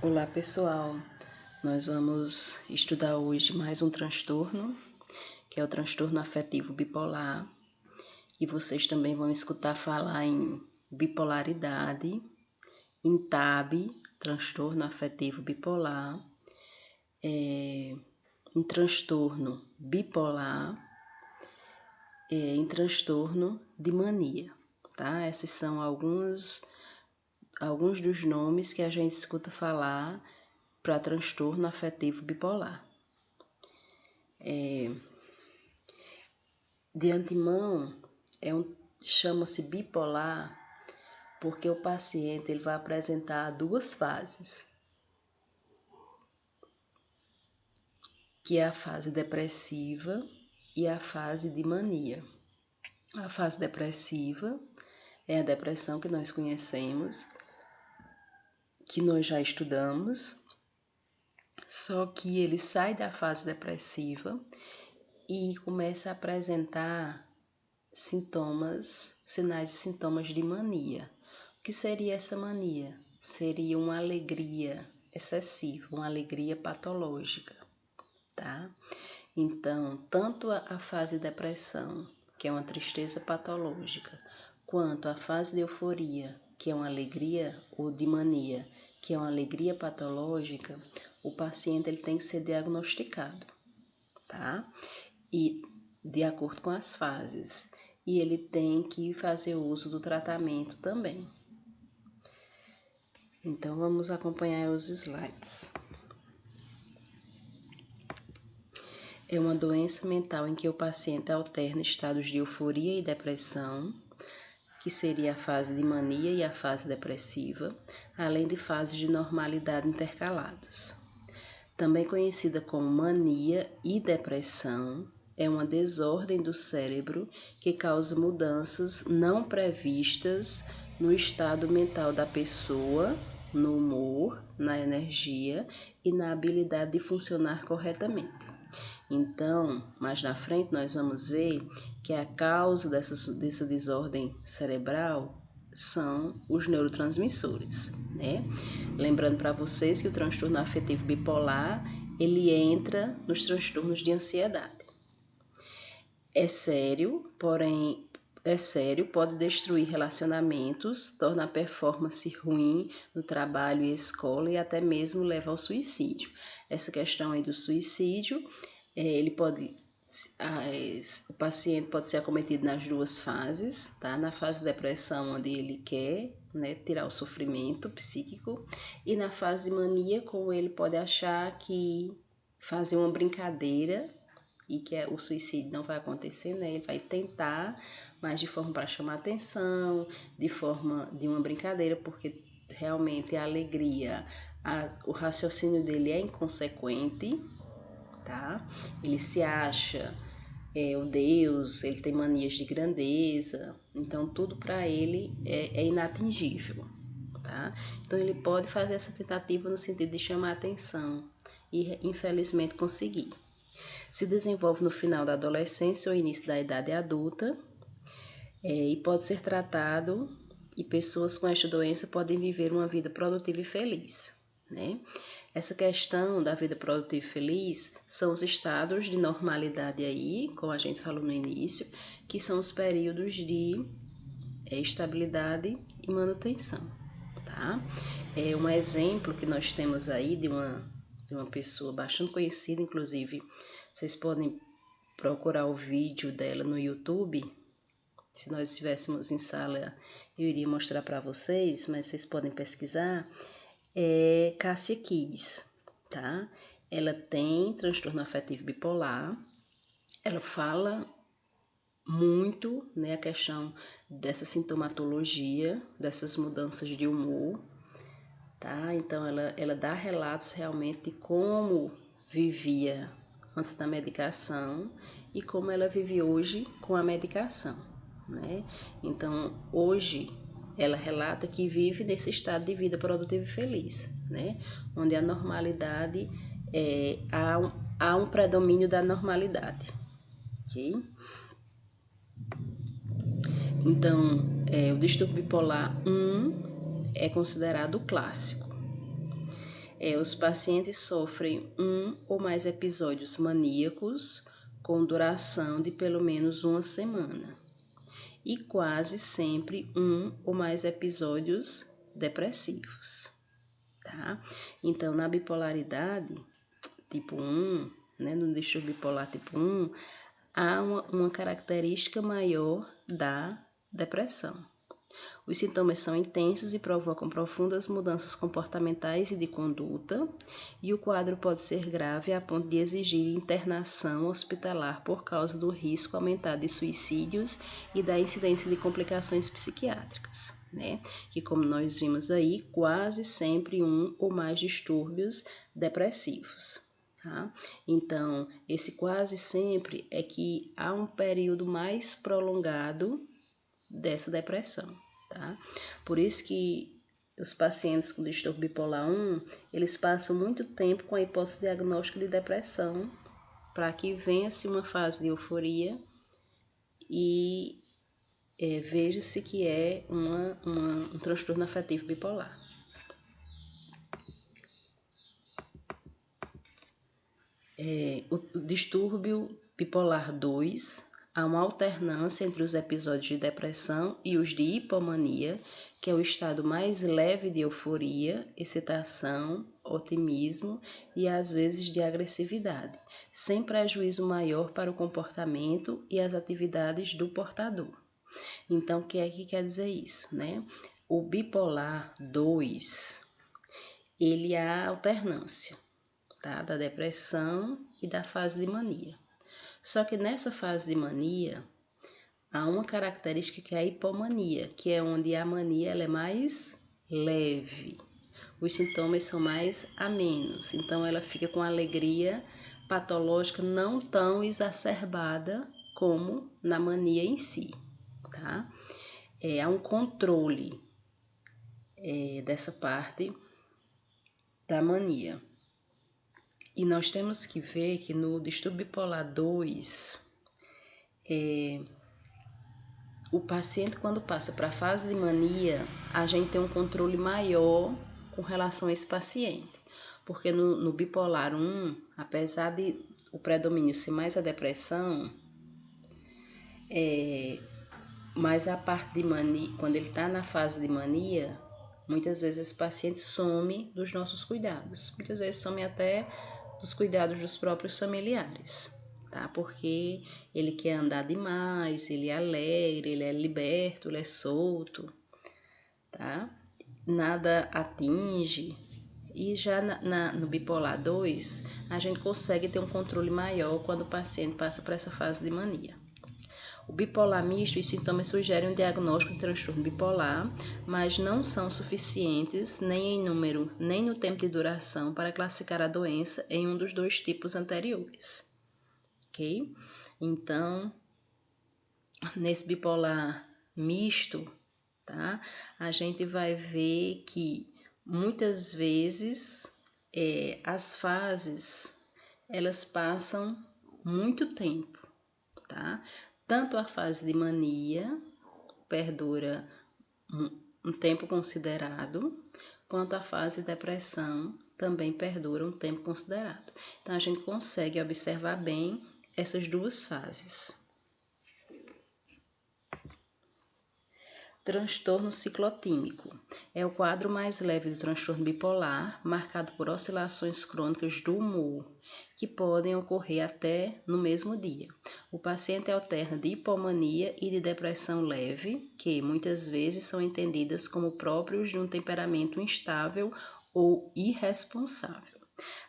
Olá pessoal, nós vamos estudar hoje mais um transtorno, que é o transtorno afetivo bipolar, e vocês também vão escutar falar em bipolaridade, em TAB, transtorno afetivo bipolar, em transtorno bipolar, em transtorno de mania, tá? Esses são alguns dos nomes que a gente escuta falar para transtorno afetivo bipolar. De antemão, chama-se bipolar porque o paciente ele vai apresentar duas fases, que é a fase depressiva e a fase de mania. A fase depressiva é a depressão que nós conhecemos, que nós já estudamos, só que ele sai da fase depressiva e começa a apresentar sinais e sintomas de mania. O que seria essa mania? Seria uma alegria excessiva, uma alegria patológica, tá? Então, tanto a fase de depressão, que é uma tristeza patológica, quanto a fase de euforia, que é uma alegria, ou de mania, que é uma alegria patológica, o paciente ele tem que ser diagnosticado, tá? E de acordo com as fases. E ele tem que fazer uso do tratamento também. Então, vamos acompanhar os slides. É uma doença mental em que o paciente alterna estados de euforia e depressão, que seria a fase de mania e a fase depressiva, além de fases de normalidade intercalados. Também conhecida como mania e depressão, é uma desordem do cérebro que causa mudanças não previstas no estado mental da pessoa, no humor, na energia e na habilidade de funcionar corretamente. Então, mais na frente nós vamos ver que a causa dessa desordem cerebral são os neurotransmissores, né? Lembrando para vocês que o transtorno afetivo bipolar, ele entra nos transtornos de ansiedade. É sério, pode destruir relacionamentos, torna a performance ruim no trabalho e escola e até mesmo leva ao suicídio. Essa questão aí do suicídio, o paciente pode ser acometido nas duas fases, tá? Na fase de depressão, onde ele quer, né, tirar o sofrimento psíquico, e na fase de mania, como ele pode achar que fazer uma brincadeira e que o suicídio não vai acontecer, né? Ele vai tentar, mas de forma para chamar atenção, de forma de uma brincadeira, porque realmente a alegria, o raciocínio dele é inconsequente, tá? Ele se acha o Deus, ele tem manias de grandeza, então tudo para ele é inatingível, tá? Então ele pode fazer essa tentativa no sentido de chamar atenção e infelizmente conseguir. Se desenvolve no final da adolescência ou início da idade adulta e pode ser tratado, e pessoas com esta doença podem viver uma vida produtiva e feliz, né? Essa questão da vida produtiva e feliz são os estados de normalidade aí, como a gente falou no início, que são os períodos de estabilidade e manutenção, tá? Um exemplo que nós temos aí de uma pessoa bastante conhecida, inclusive, vocês podem procurar o vídeo dela no YouTube. Se nós estivéssemos em sala, eu iria mostrar para vocês, mas vocês podem pesquisar. É Cássia Kiss, tá? Ela tem transtorno afetivo bipolar. Ela fala muito, né, a questão dessa sintomatologia, dessas mudanças de humor, tá? Então, ela dá relatos realmente de como vivia antes da medicação e como ela vive hoje com a medicação, né? Então, hoje, ela relata que vive nesse estado de vida produtiva e feliz, né? Onde a normalidade, há um predomínio da normalidade, ok? Então, o distúrbio bipolar 1 é considerado clássico. Os pacientes sofrem um ou mais episódios maníacos com duração de pelo menos uma semana e quase sempre um ou mais episódios depressivos, tá? Então, na bipolaridade tipo 1, né, no distúrbio bipolar tipo 1, há uma característica maior da depressão. Os sintomas são intensos e provocam profundas mudanças comportamentais e de conduta, e o quadro pode ser grave a ponto de exigir internação hospitalar por causa do risco aumentado de suicídios e da incidência de complicações psiquiátricas, né? Que, como nós vimos aí, quase sempre um ou mais distúrbios depressivos. Tá? Então, esse quase sempre é que há um período mais prolongado dessa depressão, tá? Por isso que os pacientes com distúrbio bipolar 1, eles passam muito tempo com a hipótese diagnóstica de depressão para que venha-se uma fase de euforia e veja-se que é um transtorno afetivo bipolar. O distúrbio bipolar 2, há uma alternância entre os episódios de depressão e os de hipomania, que é o estado mais leve de euforia, excitação, otimismo e às vezes de agressividade, sem prejuízo maior para o comportamento e as atividades do portador. Então, o que é que quer dizer isso, né? O bipolar 2, ele há alternância, tá? Da depressão e da fase de mania. Só que nessa fase de mania, há uma característica que é a hipomania, que é onde a mania ela é mais leve. Os sintomas são mais amenos, então ela fica com alegria patológica não tão exacerbada como na mania em si, tá? Há um controle dessa parte da mania. E nós temos que ver que no distúrbio bipolar 2, o paciente, quando passa para a fase de mania, a gente tem um controle maior com relação a esse paciente. Porque no bipolar 1, apesar de o predomínio ser mais a depressão, mas a parte de mania, quando ele está na fase de mania, muitas vezes esse paciente some dos nossos cuidados. Muitas vezes some até dos cuidados dos próprios familiares, tá? Porque ele quer andar demais, ele é alegre, ele é liberto, ele é solto, tá? Nada atinge. E já no bipolar 2, a gente consegue ter um controle maior quando o paciente passa por essa fase de mania. O bipolar misto, os sintomas sugerem um diagnóstico de transtorno bipolar, mas não são suficientes nem em número, nem no tempo de duração para classificar a doença em um dos dois tipos anteriores. Ok? Então, nesse bipolar misto, tá? A gente vai ver que muitas vezes as fases elas passam muito tempo, tá? Tanto a fase de mania perdura um tempo considerado, quanto a fase de depressão também perdura um tempo considerado. Então, a gente consegue observar bem essas duas fases. Transtorno ciclotímico é o quadro mais leve do transtorno bipolar, marcado por oscilações crônicas do humor, que podem ocorrer até no mesmo dia. O paciente alterna de hipomania e de depressão leve, que muitas vezes são entendidas como próprios de um temperamento instável ou irresponsável.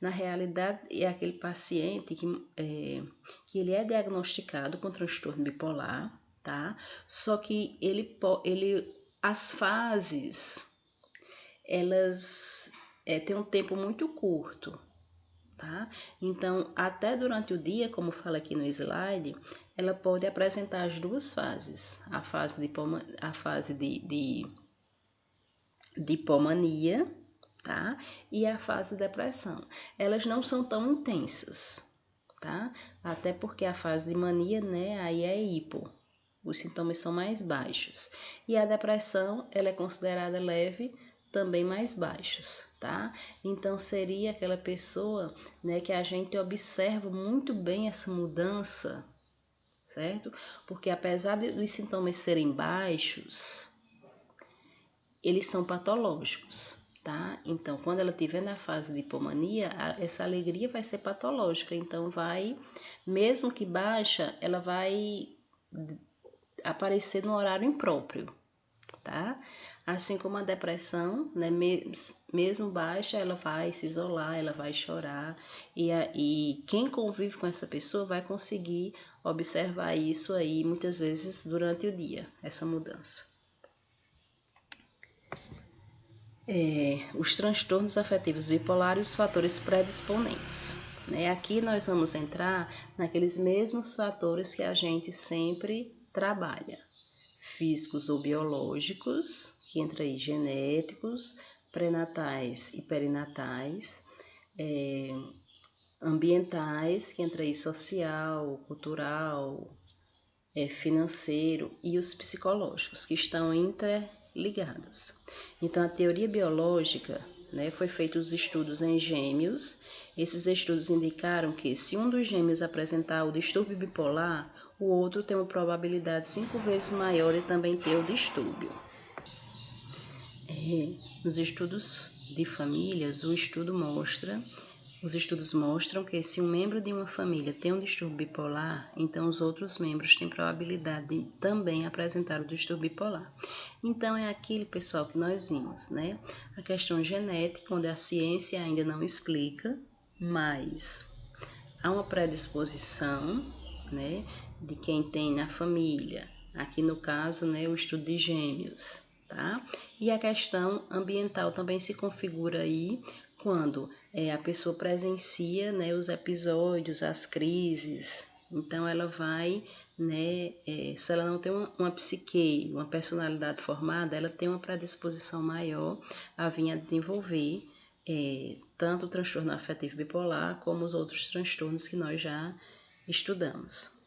Na realidade, é aquele paciente que ele é diagnosticado com transtorno bipolar, tá? Só que as fases, elas têm um tempo muito curto, tá? Então, até durante o dia, como fala aqui no slide, ela pode apresentar as duas fases, a fase de hipomania, tá? E a fase de depressão. Elas não são tão intensas, tá? Até porque a fase de mania, né, aí é hipo. Os sintomas são mais baixos. E a depressão, ela é considerada leve também mais baixos, tá? Então seria aquela pessoa, né, que a gente observa muito bem essa mudança, certo? Porque apesar dos sintomas serem baixos, eles são patológicos, tá? Então, quando ela estiver na fase de hipomania, essa alegria vai ser patológica, então mesmo que baixa, ela vai aparecer no horário impróprio, tá? Assim como a depressão, né, mesmo baixa, ela vai se isolar, ela vai chorar, e quem convive com essa pessoa vai conseguir observar isso aí muitas vezes durante o dia, essa mudança. Os transtornos afetivos bipolares e os fatores predisponentes. Né? Aqui nós vamos entrar naqueles mesmos fatores que a gente sempre trabalha. Físicos ou biológicos, que entra aí genéticos, pré-natais e perinatais, ambientais, que entra aí social, cultural, financeiro, e os psicológicos, que estão interligados. Então, a teoria biológica, né, foi feitos estudos em gêmeos. Esses estudos indicaram que se um dos gêmeos apresentar o distúrbio bipolar, o outro tem uma probabilidade 5 vezes maior de também ter o distúrbio. Nos estudos de famílias, os estudos mostram que se um membro de uma família tem um distúrbio bipolar, então os outros membros têm probabilidade de também apresentar o distúrbio bipolar. Então é aquilo, pessoal, que nós vimos, né? A questão genética, onde a ciência ainda não explica, mas há uma predisposição, né, de quem tem na família. Aqui no caso, né, o estudo de gêmeos, tá? E a questão ambiental também se configura aí quando a pessoa presencia, né, os episódios, as crises. Então ela vai, né, se ela não tem uma psique, uma personalidade formada, ela tem uma predisposição maior a vir a desenvolver tanto o transtorno afetivo bipolar como os outros transtornos que nós já estudamos.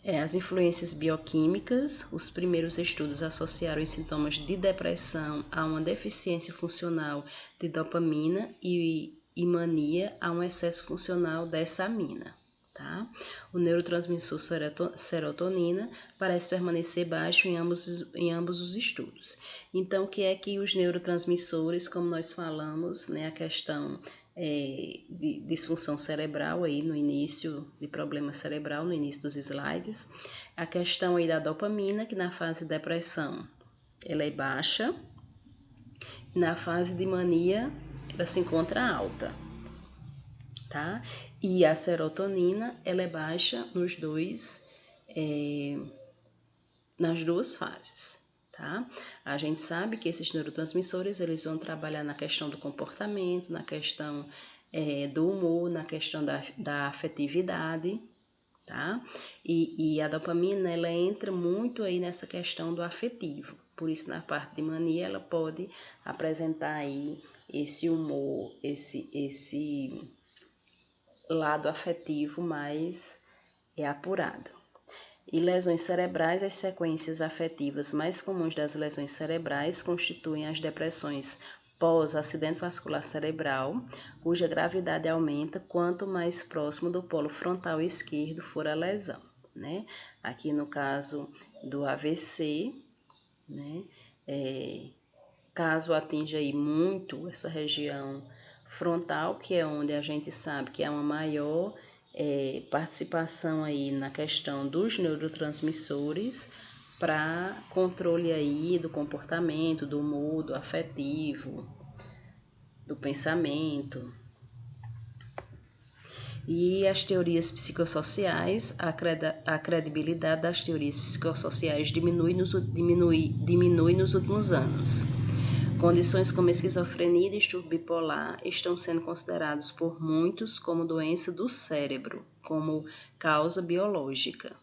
As influências bioquímicas, os primeiros estudos associaram os sintomas de depressão a uma deficiência funcional de dopamina e mania a um excesso funcional dessa amina. Tá? O neurotransmissor serotonina parece permanecer baixo em ambos os estudos. Então, o que é que os neurotransmissores, como nós falamos, né, a questão de disfunção cerebral aí no início, de problema cerebral no início dos slides, a questão aí da dopamina, que na fase de depressão ela é baixa, na fase de mania ela se encontra alta. Tá? E a serotonina, ela é baixa nas duas fases, tá? A gente sabe que esses neurotransmissores, eles vão trabalhar na questão do comportamento, na questão do humor, na questão da afetividade, tá? E a dopamina, ela entra muito aí nessa questão do afetivo. Por isso, na parte de mania, ela pode apresentar aí esse humor, esse lado afetivo mais apurado. E lesões cerebrais, as sequências afetivas mais comuns das lesões cerebrais constituem as depressões pós-acidente vascular cerebral, cuja gravidade aumenta quanto mais próximo do polo frontal esquerdo for a lesão, né? Aqui no caso do AVC, né? Caso atinja aí muito essa região frontal, que é onde a gente sabe que há uma maior participação aí na questão dos neurotransmissores para controle aí do comportamento, do humor, do afetivo, do pensamento. E as teorias psicossociais, a credibilidade das teorias psicossociais diminui nos últimos anos. Condições como esquizofrenia e distúrbio bipolar estão sendo considerados por muitos como doença do cérebro, como causa biológica.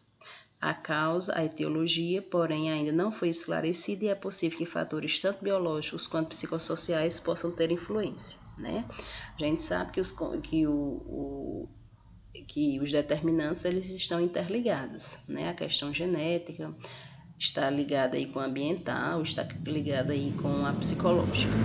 A etiologia, porém, ainda não foi esclarecida e é possível que fatores tanto biológicos quanto psicossociais possam ter influência, né? A gente sabe que os determinantes eles estão interligados, né? A questão genética, está ligada aí com a ambiental, está ligada aí com a psicológica.